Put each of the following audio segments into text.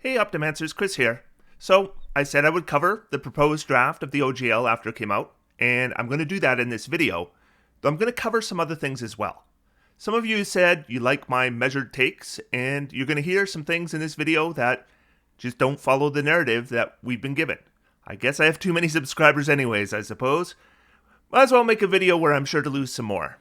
Hey Optimancers, Chris here. So, I said I would cover the proposed draft of the OGL after it came out, and I'm going to do that in this video, though I'm going to cover some other things as well. Some of you said you like my measured takes, and you're going to hear some things in this video that just don't follow the narrative that we've been given. I guess I have too many subscribers anyways, I suppose. Might as well make a video where I'm sure to lose some more.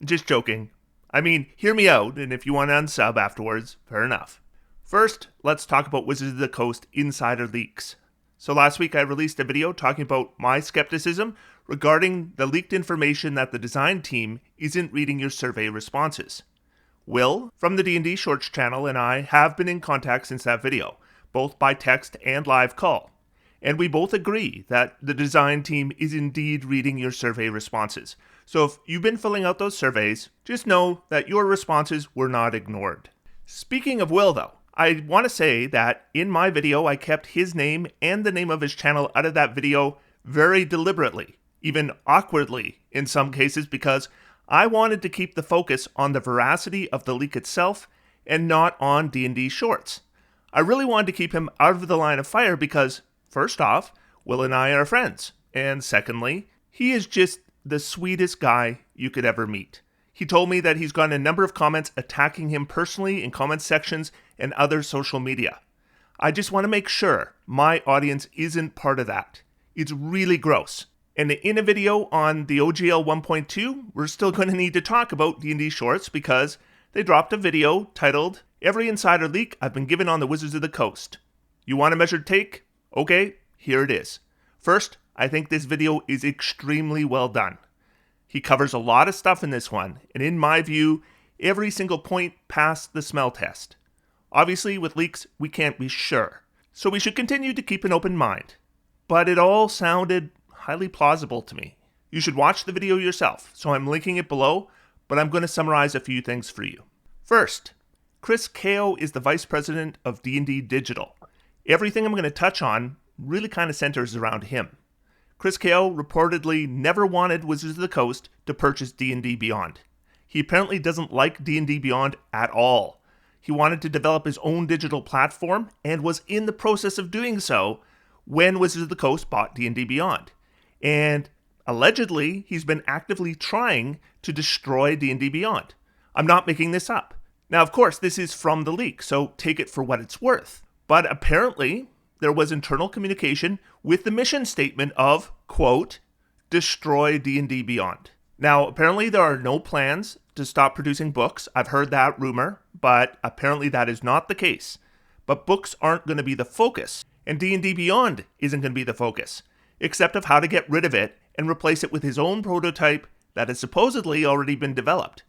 Just joking. I mean, hear me out, and if you want to unsub afterwards, fair enough. First, let's talk about Wizards of the Coast insider leaks. So last week I released a video talking about my skepticism regarding the leaked information that the design team isn't reading your survey responses. Will, from the D&D Shorts channel, and I have been in contact since that video, both by text and live call. And we both agree that the design team is indeed reading your survey responses. So if you've been filling out those surveys, just know that your responses were not ignored. Speaking of Will though, I want to say that in my video I kept his name and the name of his channel out of that video very deliberately, even awkwardly in some cases, because I wanted to keep the focus on the veracity of the leak itself and not on D&D Shorts. I really wanted to keep him out of the line of fire because, first off, Will and I are friends, and secondly, he is just the sweetest guy you could ever meet. He told me that he's gotten a number of comments attacking him personally in comment sections and other social media. I just want to make sure my audience isn't part of that. It's really gross. And in a video on the OGL 1.2, we're still going to need to talk about D&D Shorts because they dropped a video titled, "Every Insider Leak I've Been Given on the Wizards of the Coast." You want a measured take? Okay, here it is. First, I think this video is extremely well done. He covers a lot of stuff in this one, and in my view, every single point passed the smell test. Obviously, with leaks, we can't be sure, so we should continue to keep an open mind. But it all sounded highly plausible to me. You should watch the video yourself, so I'm linking it below, but I'm going to summarize a few things for you. First, Chris Kao is the Vice President of D&D Digital. Everything I'm going to touch on really kind of centers around him. Chris Kao reportedly never wanted Wizards of the Coast to purchase D&D Beyond. He apparently doesn't like D&D Beyond at all. He wanted to develop his own digital platform and was in the process of doing so when Wizards of the Coast bought D&D Beyond. And allegedly, he's been actively trying to destroy D&D Beyond. I'm not making this up. Now, of course, this is from the leak, so take it for what it's worth. But apparently, there was internal communication with the mission statement of, quote, "destroy D&D Beyond." Now, apparently there are no plans to stop producing books. I've heard that rumor, but apparently that is not the case. But books aren't going to be the focus, and D&D Beyond isn't going to be the focus, except of how to get rid of it and replace it with his own prototype that has supposedly already been developed.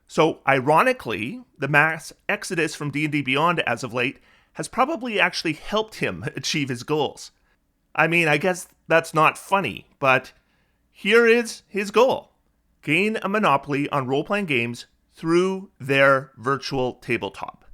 So, ironically, the mass exodus from D&D Beyond as of late has probably actually helped him achieve his goals. I mean, I guess that's not funny, but here is his goal. Gain a monopoly on role-playing games through their virtual tabletop.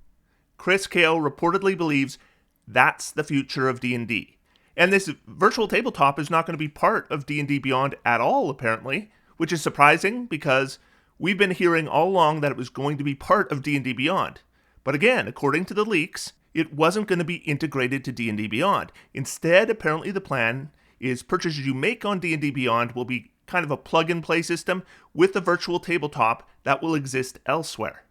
Chris Kao reportedly believes that's the future of D&D. And this virtual tabletop is not going to be part of D&D Beyond at all, apparently, which is surprising because we've been hearing all along that it was going to be part of D&D Beyond. But again, according to the leaks, it wasn't going to be integrated to D&D Beyond. Instead, apparently the plan is purchases you make on D&D Beyond will be kind of a plug-and-play system with a virtual tabletop that will exist elsewhere.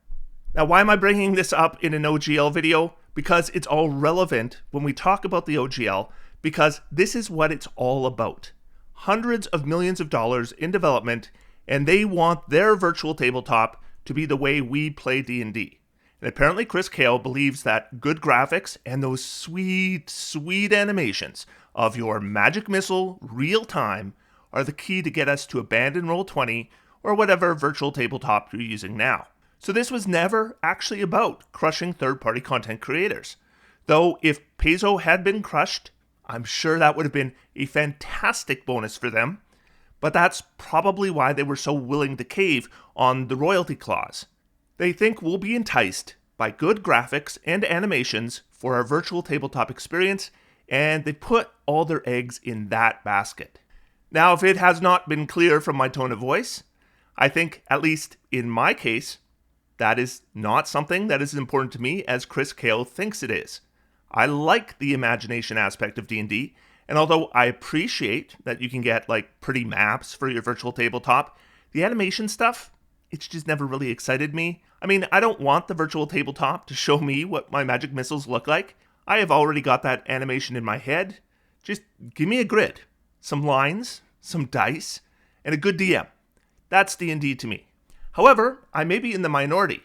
Now, why am I bringing this up in an OGL video? Because it's all relevant when we talk about the OGL, because this is what it's all about. Hundreds of millions of dollars in development, and they want their virtual tabletop to be the way we play D&D. And apparently Chris Kao believes that good graphics and those sweet, sweet animations of your magic missile real time are the key to get us to abandon Roll20 or whatever virtual tabletop you're using now. So this was never actually about crushing third-party content creators. Though if Paizo had been crushed, I'm sure that would have been a fantastic bonus for them. But that's probably why they were so willing to cave on the royalty clause. They think we'll be enticed by good graphics and animations for our virtual tabletop experience, and they put all their eggs in that basket. Now, if it has not been clear from my tone of voice, I think, at least in my case, that is not something that is as important to me as Chris Kao thinks it is. I like the imagination aspect of D&D, and although I appreciate that you can get like pretty maps for your virtual tabletop, the animation stuff, it's just never really excited me. I mean, I don't want the virtual tabletop to show me what my magic missiles look like. I have already got that animation in my head. Just give me a grid, some lines, some dice, and a good DM. That's D&D to me. However, I may be in the minority.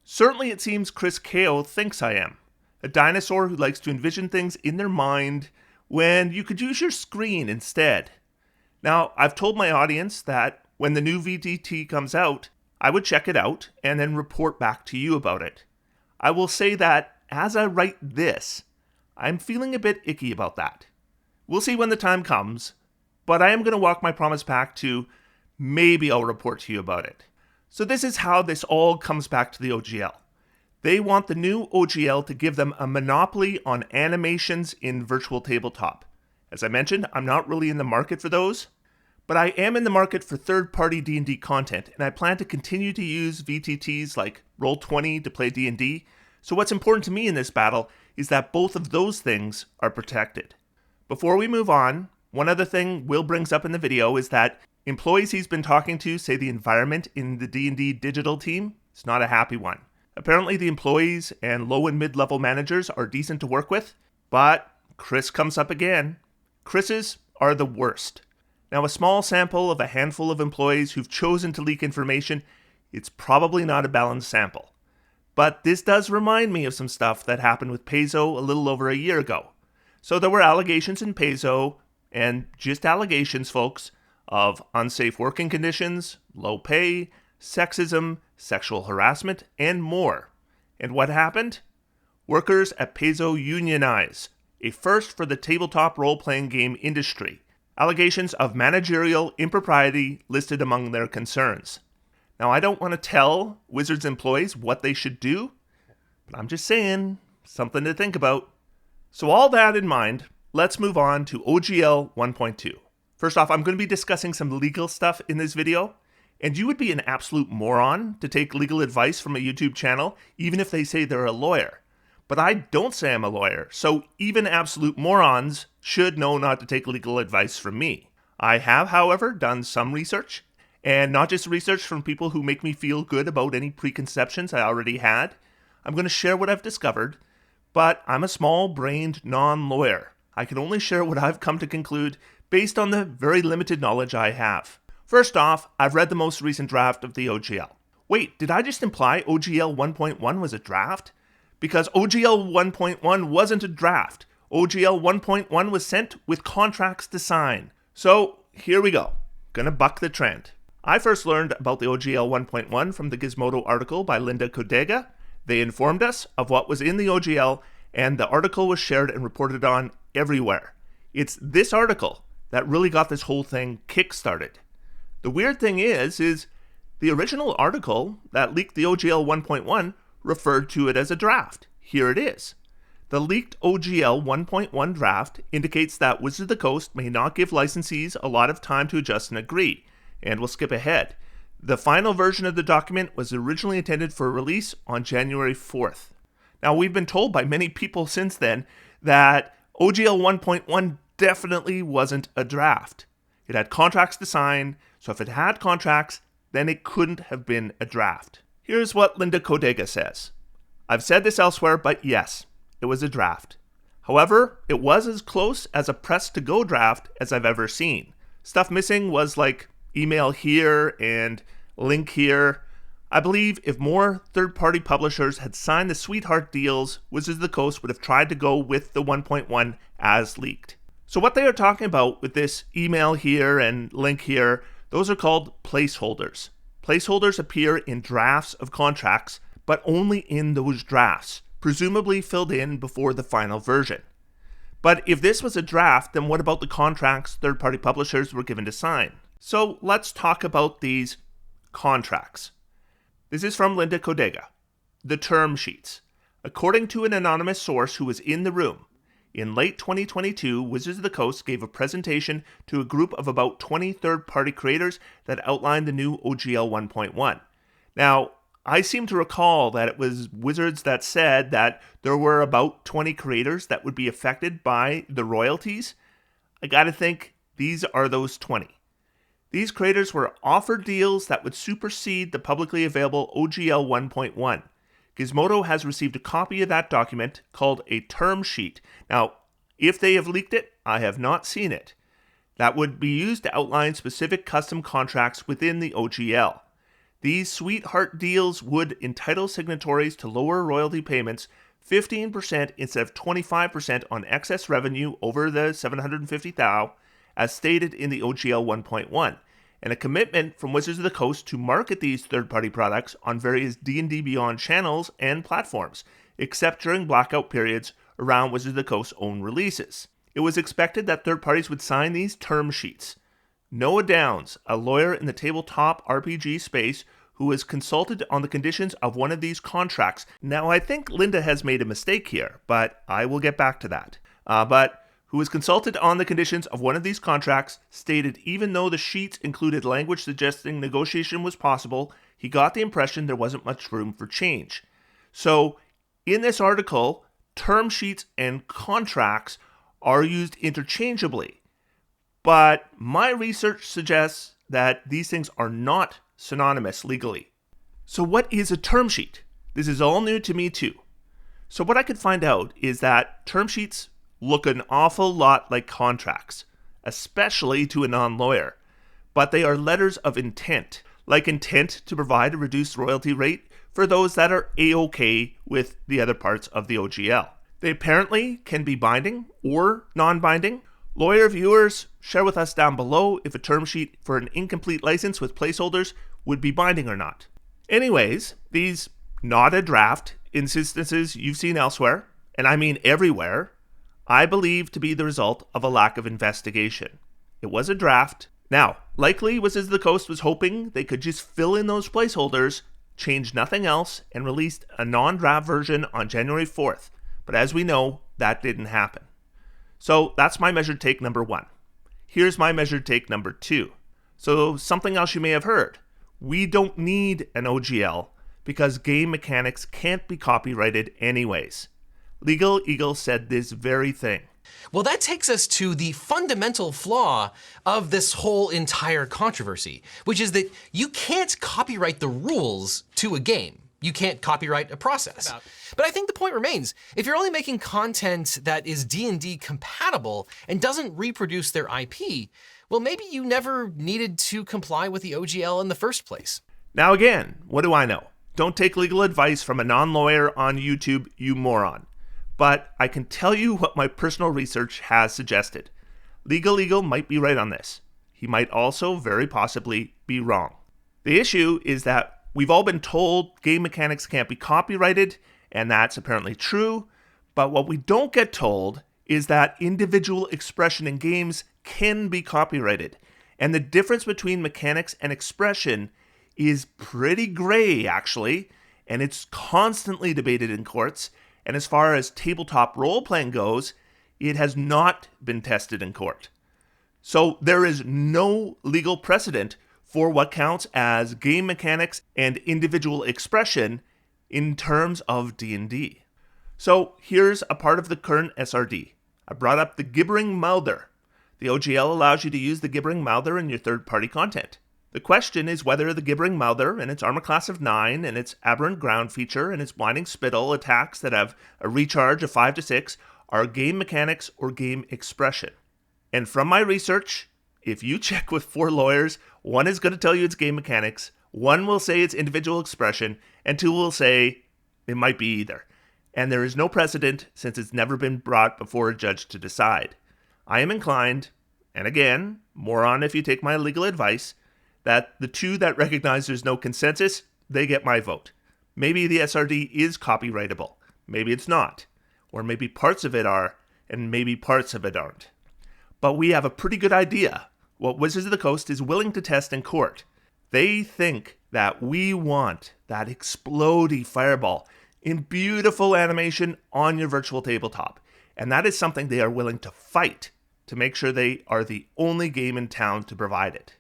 Certainly it seems Chris Kao thinks I am. A dinosaur who likes to envision things in their mind when you could use your screen instead. Now, I've told my audience that when the new VTT comes out, I would check it out and then report back to you about it. I will say that as I write this, I'm feeling a bit icky about that. We'll see when the time comes, but I am going to walk my promise back to maybe I'll report to you about it. So this is how this all comes back to the OGL. They want the new OGL to give them a monopoly on animations in virtual tabletop. As I mentioned, I'm not really in the market for those, but I am in the market for third-party D&D content, and I plan to continue to use VTTs like Roll20 to play D&D. So what's important to me in this battle is that both of those things are protected. Before we move on, one other thing Will brings up in the video is that employees he's been talking to say the environment in the D&D digital team is not a happy one. Apparently the employees and low and mid-level managers are decent to work with, but Chris comes up again. Chris's are the worst. Now, a small sample of a handful of employees who've chosen to leak information, it's probably not a balanced sample. But this does remind me of some stuff that happened with Paizo a little over a year ago. So there were allegations in Paizo, and just allegations, folks, of unsafe working conditions, low pay, sexism, sexual harassment, and more. And what happened? Workers at Paizo unionize, a first for the tabletop role-playing game industry. Allegations of managerial impropriety listed among their concerns. Now, I don't want to tell Wizards employees what they should do, but I'm just saying, something to think about. So all that in mind, let's move on to OGL 1.2. First off, I'm going to be discussing some legal stuff in this video, and you would be an absolute moron to take legal advice from a YouTube channel, even if they say they're a lawyer. But I don't say I'm a lawyer, so even absolute morons should know not to take legal advice from me. I have, however, done some research, and not just research from people who make me feel good about any preconceptions I already had. I'm going to share what I've discovered, but I'm a small-brained non-lawyer. I can only share what I've come to conclude based on the very limited knowledge I have. First off, I've read the most recent draft of the OGL. Wait, did I just imply OGL 1.1 was a draft? Because OGL 1.1 wasn't a draft. OGL 1.1 was sent with contracts to sign. So, here we go. Gonna buck the trend. I first learned about the OGL 1.1 from the Gizmodo article by Linda Codega. They informed us of what was in the OGL, and the article was shared and reported on everywhere. It's this article that really got this whole thing kick-started. The weird thing is the original article that leaked the OGL 1.1 referred to it as a draft. Here it is. The leaked OGL 1.1 draft indicates that Wizards of the Coast may not give licensees a lot of time to adjust and agree, and we'll skip ahead. The final version of the document was originally intended for release on January 4th. Now, we've been told by many people since then that OGL 1.1 definitely wasn't a draft. It had contracts to sign, so if it had contracts, then it couldn't have been a draft. Here's what Linda Codega says. I've said this elsewhere, but yes, it was a draft. However, it was as close as a press-to-go draft as I've ever seen. Stuff missing was like email here and link here. I believe if more third-party publishers had signed the sweetheart deals, Wizards of the Coast would have tried to go with the 1.1 as leaked. So what they are talking about with this email here and link here, those are called placeholders. Placeholders appear in drafts of contracts, but only in those drafts, presumably filled in before the final version. But if this was a draft, then what about the contracts third-party publishers were given to sign? So let's talk about these contracts. This is from Linda Codega. The term sheets. According to an anonymous source who was in the room, in late 2022, Wizards of the Coast gave a presentation to a group of about 20 third-party creators that outlined the new OGL 1.1. Now, I seem to recall that it was Wizards that said that there were about 20 creators that would be affected by the royalties. I gotta think these are those 20. These creators were offered deals that would supersede the publicly available OGL 1.1. Gizmodo has received a copy of that document called a term sheet. Now, if they have leaked it, I have not seen it. That would be used to outline specific custom contracts within the OGL. These sweetheart deals would entitle signatories to lower royalty payments 15% instead of 25% on excess revenue over the $750,000, as stated in the OGL 1.1, and a commitment from Wizards of the Coast to market these third-party products on various D&D Beyond channels and platforms, except during blackout periods around Wizards of the Coast's own releases. It was expected that third parties would sign these term sheets. Noah Downs, a lawyer in the tabletop RPG space who was consulted on the conditions of one of these contracts. Now, I think Linda has made a mistake here, but I will get back to that. Who was consulted on the conditions of one of these contracts, stated even though the sheets included language suggesting negotiation was possible, he got the impression there wasn't much room for change. So, in this article, term sheets and contracts are used interchangeably. But my research suggests that these things are not synonymous legally. So what is a term sheet? This is all new to me too. So what I could find out is that term sheets look an awful lot like contracts, especially to a non-lawyer. But they are letters of intent, like intent to provide a reduced royalty rate for those that are A-OK with the other parts of the OGL. They apparently can be binding or non-binding. Lawyer viewers, share with us down below if a term sheet for an incomplete license with placeholders would be binding or not. Anyways, these not a draft instances you've seen elsewhere, and I mean everywhere, I believe to be the result of a lack of investigation. It was a draft. Now, likely Wizards of the Coast was hoping they could just fill in those placeholders, change nothing else, and released a non-draft version on January 4th. But as we know, that didn't happen. So that's my measured take number 1. Here's my measured take number 2. So something else you may have heard. We don't need an OGL because game mechanics can't be copyrighted anyways. Legal Eagle said this very thing. Well, that takes us to the fundamental flaw of this whole entire controversy, which is that you can't copyright the rules to a game. You can't copyright a process. But I think the point remains, if you're only making content that is D&D compatible and doesn't reproduce their IP, well, maybe you never needed to comply with the OGL in the first place. Now again, what do I know? Don't take legal advice from a non-lawyer on YouTube, you moron. But I can tell you what my personal research has suggested. Legal Eagle might be right on this. He might also very possibly be wrong. The issue is that we've all been told game mechanics can't be copyrighted, and that's apparently true. But what we don't get told is that individual expression in games can be copyrighted. And the difference between mechanics and expression is pretty gray, actually, and it's constantly debated in courts. And as far as tabletop role-playing goes, it has not been tested in court. So there is no legal precedent for what counts as game mechanics and individual expression in terms of D&D. So here's a part of the current SRD. I brought up the gibbering mouther. The OGL allows you to use the gibbering mouther in your third-party content. The question is whether the gibbering mouther and its armor class of 9 and its aberrant ground feature and its blinding spittle attacks that have a recharge of 5 to 6 are game mechanics or game expression. And from my research, if you check with 4 lawyers, one is going to tell you it's game mechanics, one will say it's individual expression, and 2 will say it might be either. And there is no precedent since it's never been brought before a judge to decide. I am inclined, and again, moron if you take my legal advice, that the 2 that recognize there's no consensus, they get my vote. Maybe the SRD is copyrightable. Maybe it's not. Or maybe parts of it are, and maybe parts of it aren't. But we have a pretty good idea what Wizards of the Coast is willing to test in court. They think that we want that explodey fireball in beautiful animation on your virtual tabletop. And that is something they are willing to fight to make sure they are the only game in town to provide it.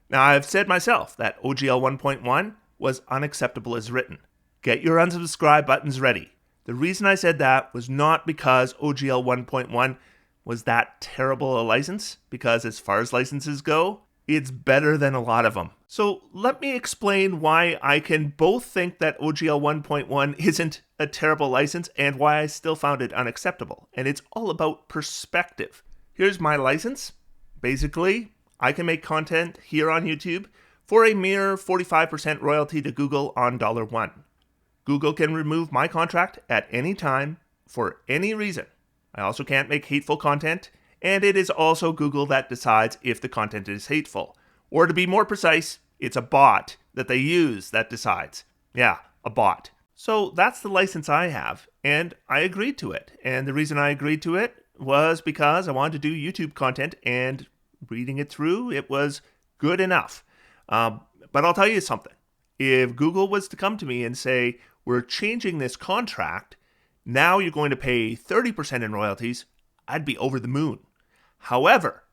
Now, I've said myself that OGL 1.1 was unacceptable as written. Get your unsubscribe buttons ready. The reason I said that was not because OGL 1.1 was that terrible a license, because as far as licenses go, it's better than a lot of them. So let me explain why I can both think that OGL 1.1 isn't a terrible license and why I still found it unacceptable. And it's all about perspective. Here's my license. Basically, I can make content here on YouTube for a mere 45% royalty to Google on $1. Google can remove my contract at any time for any reason. I also can't make hateful content, and it is also Google that decides if the content is hateful. Or to be more precise, it's a bot that they use that decides. Yeah, a bot. So that's the license I have, and I agreed to it. And the reason I agreed to it was because I wanted to do YouTube content, and reading it through, it was good enough. But I'll tell you something. If Google was to come to me and say, we're changing this contract, now you're going to pay 30% in royalties, I'd be over the moon. However,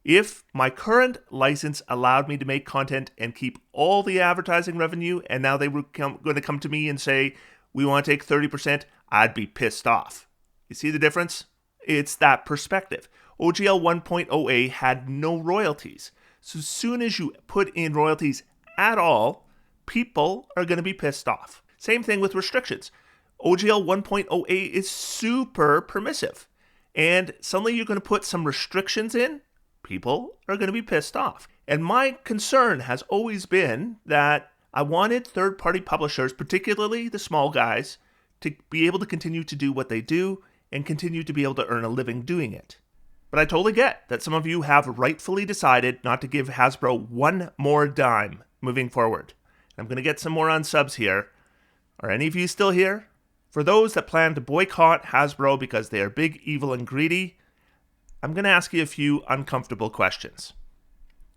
if my current license allowed me to make content and keep all the advertising revenue, and now they were going to come to me and say, we want to take 30%, I'd be pissed off. You see the difference? It's that perspective. OGL 1.0a had no royalties. So as soon as you put in royalties at all, people are going to be pissed off. Same thing with restrictions. OGL 1.0a is super permissive. And suddenly you're going to put some restrictions in, people are going to be pissed off. And my concern has always been that I wanted third-party publishers, particularly the small guys, to be able to continue to do what they do and continue to be able to earn a living doing it. But I totally get that some of you have rightfully decided not to give Hasbro one more dime moving forward. I'm going to get some more unsubs here. Are any of you still here? For those that plan to boycott Hasbro because they are big, evil, and greedy, I'm going to ask you a few uncomfortable questions.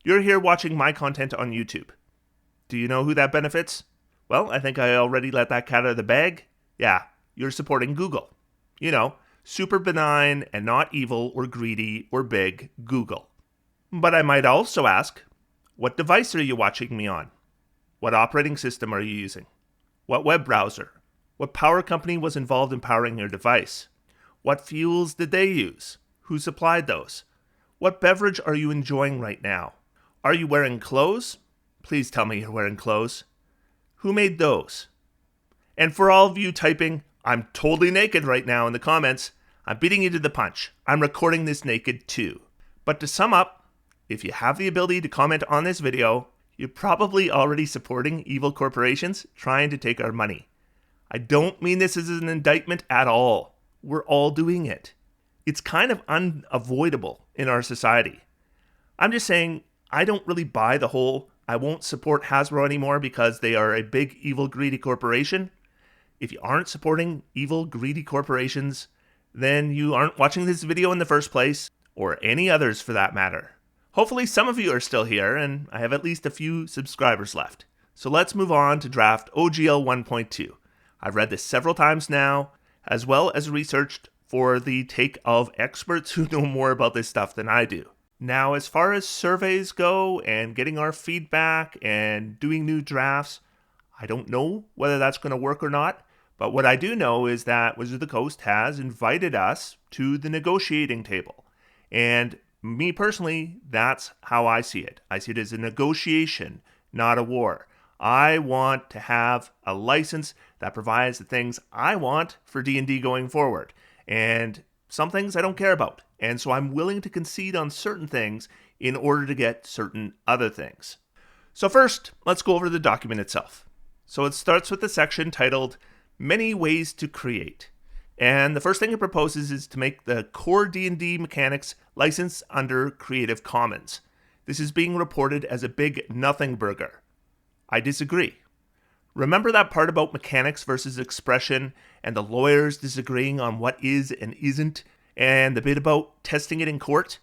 You're here watching my content on YouTube. Do you know who that benefits? Well, I think I already let that cat out of the bag. Yeah, you're supporting Google. You know, super benign and not evil or greedy or big Google. But I might also ask, what device are you watching me on? What operating system are you using? What web browser? What power company was involved in powering your device? What fuels did they use? Who supplied those? What beverage are you enjoying right now? Are you wearing clothes? Please tell me you're wearing clothes. Who made those? And for all of you typing, I'm totally naked right now in the comments, I'm beating you to the punch. I'm recording this naked too. But to sum up, if you have the ability to comment on this video, you're probably already supporting evil corporations trying to take our money. I don't mean this as an indictment at all. We're all doing it. It's kind of unavoidable in our society. I'm just saying I don't really buy the whole I won't support Hasbro anymore because they are a big, evil, greedy corporation. If you aren't supporting evil, greedy corporations, then you aren't watching this video in the first place, or any others for that matter. Hopefully some of you are still here, and I have at least a few subscribers left. So let's move on to draft OGL 1.2. I've read this several times now, as well as researched for the take of experts who know more about this stuff than I do. Now, as far as surveys go and getting our feedback and doing new drafts, I don't know whether that's going to work or not, but what I do know is that Wizards of the Coast has invited us to the negotiating table. And me personally, that's how I see it. I see it as a negotiation, not a war. I want to have a license that provides the things I want for D&D going forward. And some things I don't care about. And so I'm willing to concede on certain things in order to get certain other things. So first, let's go over the document itself. So it starts with the section titled Many Ways to Create. And the first thing it proposes is to make the core D&D mechanics licensed under Creative Commons. This is being reported as a big nothing burger. I disagree. Remember that part about mechanics versus expression and the lawyers disagreeing on what is and isn't, and the bit about testing it in court?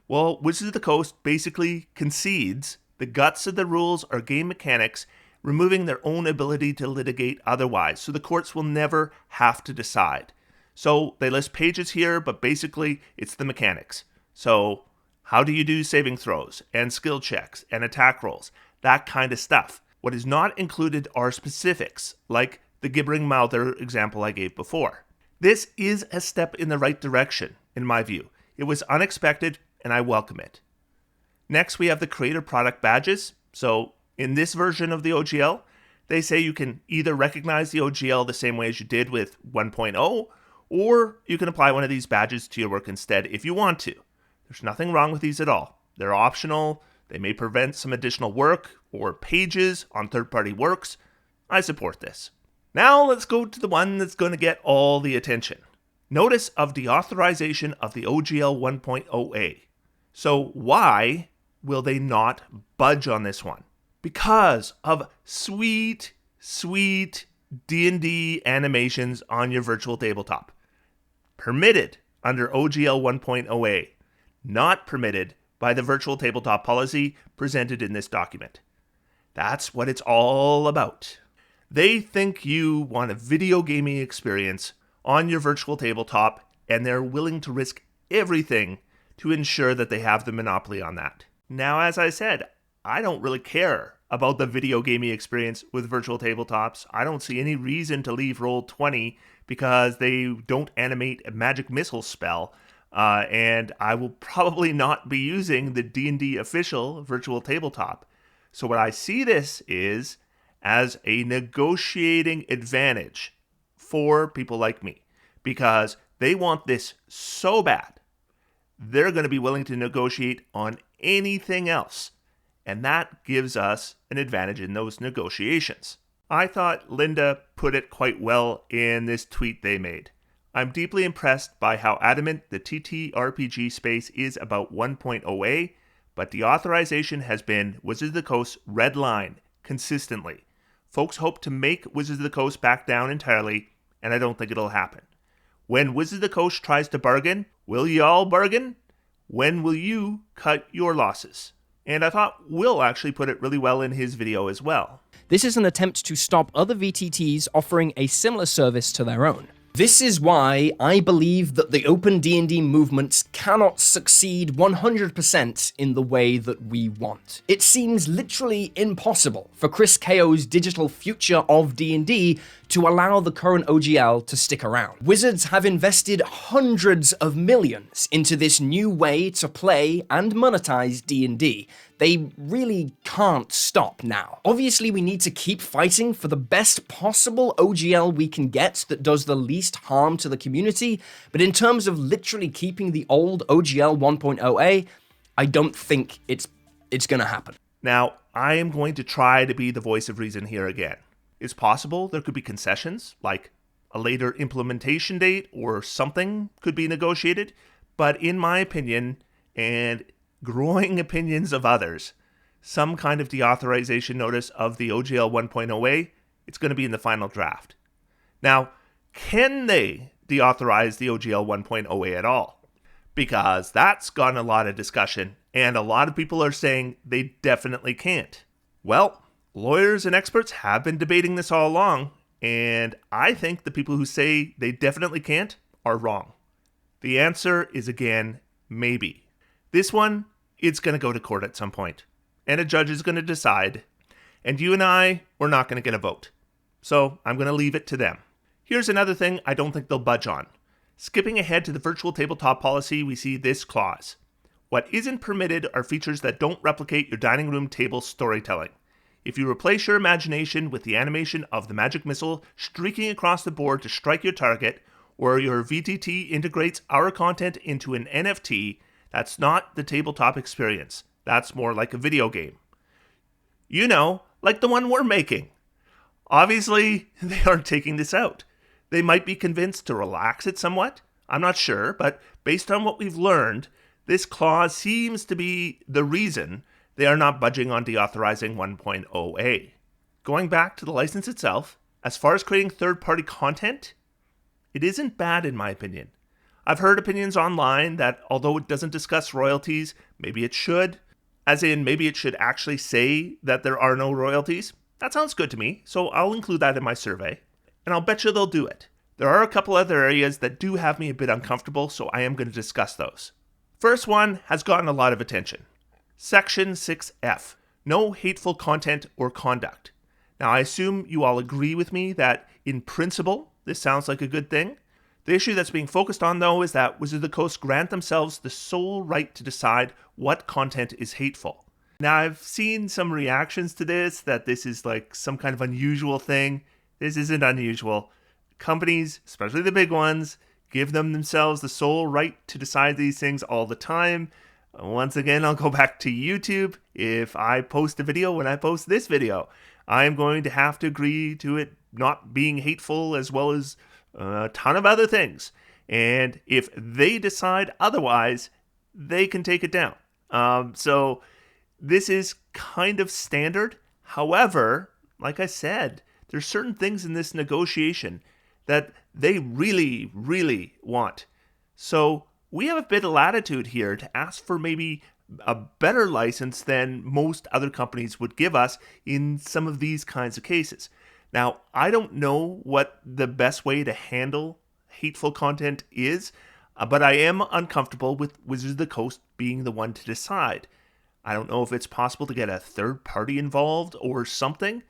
Well, Wizards of the Coast basically concedes the guts of the rules are game mechanics, removing their own ability to litigate otherwise, so the courts will never have to decide. So they list pages here, but basically it's the mechanics. So how do you do saving throws and skill checks and attack rolls? That kind of stuff. What is not included are specifics, like the gibbering mouther example I gave before. This is a step in the right direction, in my view. It was unexpected, and I welcome it. Next, we have the creator product badges. So in this version of the OGL, they say you can either recognize the OGL the same way as you did with 1.0, or you can apply one of these badges to your work instead if you want to. There's nothing wrong with these at all. They're optional. They may prevent some additional work or pages on third-party works. I support this. Now let's go to the one that's going to get all the attention. Notice of deauthorization of the OGL 1.0a. So why will they not budge on this one? Because of sweet D&D animations on your virtual tabletop. Permitted under OGL 1.0a. Not permitted by the virtual tabletop policy presented in this document. That's what it's all about. They think you want a video gaming experience on your virtual tabletop, and they're willing to risk everything to ensure that they have the monopoly on that. Now, as I said, I don't really care about the video gaming experience with virtual tabletops. I don't see any reason to leave Roll20 because they don't animate a magic missile spell. And I will probably not be using the D&D official virtual tabletop. So what I see this is as a negotiating advantage for people like me, because they want this so bad, they're going to be willing to negotiate on anything else. And that gives us an advantage in those negotiations. I thought Linda put it quite well in this tweet they made. I'm deeply impressed by how adamant the TTRPG space is about 1.0a, but deauthorization has been Wizards of the Coast's red line consistently. Folks hope to make Wizards of the Coast back down entirely, and I don't think it'll happen. When Wizards of the Coast tries to bargain, will y'all bargain? When will you cut your losses? And I thought Will actually put it really well in his video as well. This is an attempt to stop other VTTs offering a similar service to their own. This is why I believe that the open D&D movement cannot succeed 100% in the way that we want. It seems literally impossible for Chris Ko's digital future of D&D to allow the current OGL to stick around. Wizards have invested hundreds of millions into this new way to play and monetize D&D. They really can't stop now. Obviously, we need to keep fighting for the best possible OGL we can get that does the least harm to the community, but in terms of literally keeping the old OGL 1.0a, I don't think it's gonna happen. Now, I am going to try to be the voice of reason here again. It's possible there could be concessions, like a later implementation date or something could be negotiated, but in my opinion, and growing opinions of others, some kind of deauthorization notice of the OGL 1.0a, it's going to be in the final draft. Now, can they deauthorize the OGL 1.0a at all? Because that's gotten a lot of discussion, and a lot of people are saying they definitely can't. Well, lawyers and experts have been debating this all along, and I think the people who say they definitely can't are wrong. The answer is, again, maybe. This one, it's going to go to court at some point, and a judge is going to decide, and you and I, we're not going to get a vote. So I'm going to leave it to them. Here's another thing I don't think they'll budge on. Skipping ahead to the virtual tabletop policy, we see this clause. What isn't permitted are features that don't replicate your dining room table storytelling. If you replace your imagination with the animation of the magic missile streaking across the board to strike your target, or your VTT integrates our content into an NFT, that's not the tabletop experience. That's more like a video game. You know, like the one we're making. Obviously, they aren't taking this out. They might be convinced to relax it somewhat. I'm not sure, but based on what we've learned, this clause seems to be the reason they are not budging on deauthorizing 1.0a. Going back to the license itself, as far as creating third-party content, it isn't bad in my opinion. I've heard opinions online that although it doesn't discuss royalties, maybe it should. As in, maybe it should actually say that there are no royalties. That sounds good to me, so I'll include that in my survey. And I'll bet you they'll do it. There are a couple other areas that do have me a bit uncomfortable, so I am going to discuss those. First one has gotten a lot of attention. Section 6F. no hateful content or conduct. Now, I assume you all agree with me that, in principle, this sounds like a good thing. The issue that's being focused on, though, is that Wizards of the Coast grant themselves the sole right to decide what content is hateful. Now, I've seen some reactions to this, that this is like some kind of unusual thing. This isn't unusual. Companies, especially the big ones, give themselves the sole right to decide these things all the time. Once again, I'll go back to YouTube. If I post a video, when I post this video, I'm going to have to agree to it not being hateful, as well as a ton of other things. And if they decide otherwise, they can take it down. So this is kind of standard. However, like I said, there's certain things in this negotiation that they really, really want. So we have a bit of latitude here to ask for maybe a better license than most other companies would give us in some of these kinds of cases. Now, I don't know what the best way to handle hateful content is, but I am uncomfortable with Wizards of the Coast being the one to decide. I don't know if it's possible to get a third party involved or something,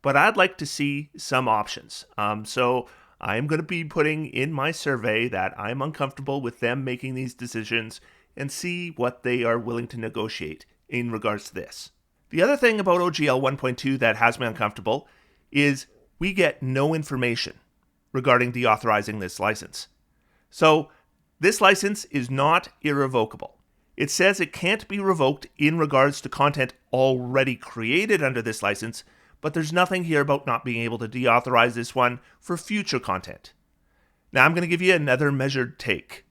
but I'd like to see some options. So I'm going to be putting in my survey that I'm uncomfortable with them making these decisions and see what they are willing to negotiate in regards to this. The other thing about OGL 1.2 that has me uncomfortable is we get no information regarding deauthorizing this license. So this license is not irrevocable. It says it can't be revoked in regards to content already created under this license, but there's nothing here about not being able to deauthorize this one for future content. Now I'm going to give you another measured take.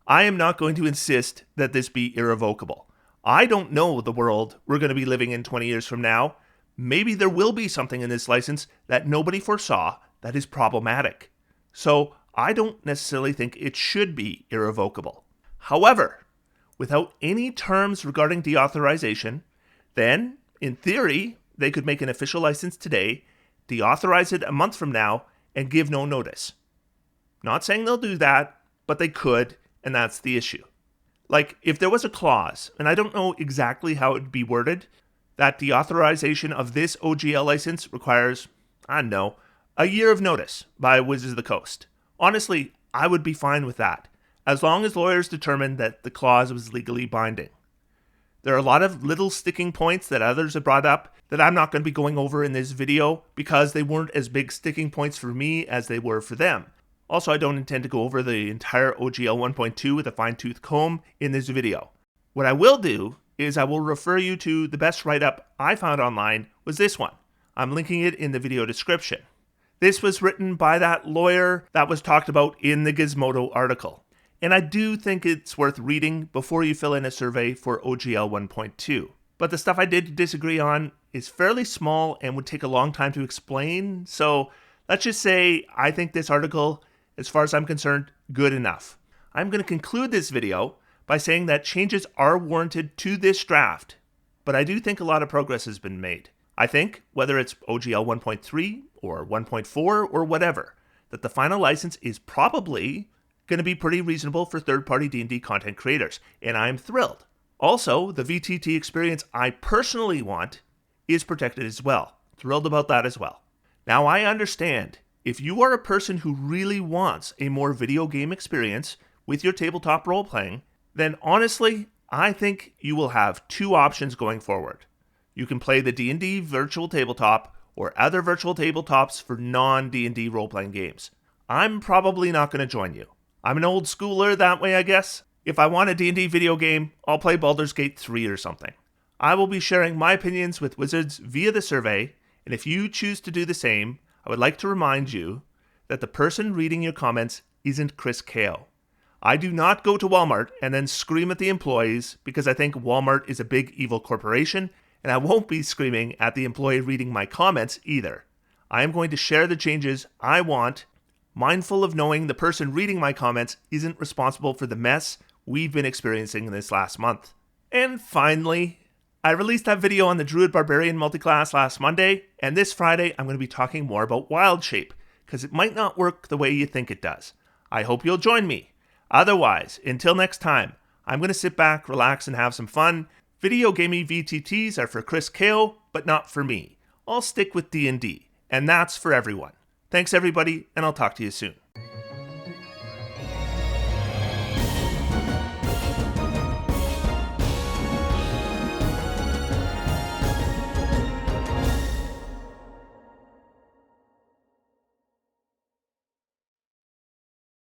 I am not going to insist that this be irrevocable. I don't know the world we're going to be living in 20 years from now. Maybe there will be something in this license that nobody foresaw that is problematic. So I don't necessarily think it should be irrevocable. However, without any terms regarding deauthorization, then, in theory, they could make an official license today, deauthorize it a month from now, and give no notice. Not saying they'll do that, but they could, and that's the issue. Like, if there was a clause, and I don't know exactly how it would be worded, that deauthorization of this OGL license requires, I don't know, a year of notice by Wizards of the Coast. Honestly, I would be fine with that, as long as lawyers determined that the clause was legally binding. There are a lot of little sticking points that others have brought up that I'm not going to be going over in this video because they weren't as big sticking points for me as they were for them. Also, I don't intend to go over the entire OGL 1.2 with a fine-tooth comb in this video. What I will do is I will refer you to the best write-up I found online was this one. I'm linking it in the video description. This was written by that lawyer that was talked about in the Gizmodo article. And I do think it's worth reading before you fill in a survey for OGL 1.2. But the stuff I did disagree on is fairly small and would take a long time to explain, so let's just say I think this article, as far as I'm concerned, good enough. I'm going to conclude this video by saying that changes are warranted to this draft, but I do think a lot of progress has been made. I think, whether it's OGL 1.3 or 1.4 or whatever, that the final license is probably going to be pretty reasonable for third-party D&D content creators, and I'm thrilled. Also, the VTT experience I personally want is protected as well. Thrilled about that as well. Now, I understand, if you are a person who really wants a more video game experience with your tabletop role-playing, then honestly, I think you will have two options going forward. You can play the D&D virtual tabletop or other virtual tabletops for non-D&D role-playing games. I'm probably not going to join you. I'm an old schooler that way, I guess. If I want a D&D video game, I'll play Baldur's Gate 3 or something. I will be sharing my opinions with Wizards via the survey, and if you choose to do the same, I would like to remind you that the person reading your comments isn't Chris Kao. I do not go to Walmart and then scream at the employees because I think Walmart is a big evil corporation, and I won't be screaming at the employee reading my comments either. I am going to share the changes I want, mindful of knowing the person reading my comments isn't responsible for the mess we've been experiencing this last month. And finally, I released that video on the Druid Barbarian multiclass last Monday, and this Friday I'm going to be talking more about Wild Shape, because it might not work the way you think it does. I hope you'll join me. Otherwise, until next time, I'm going to sit back, relax, and have some fun. Video gaming VTTs are for Chris Kao, but not for me. I'll stick with D&D, and that's for everyone. Thanks everybody, and I'll talk to you soon.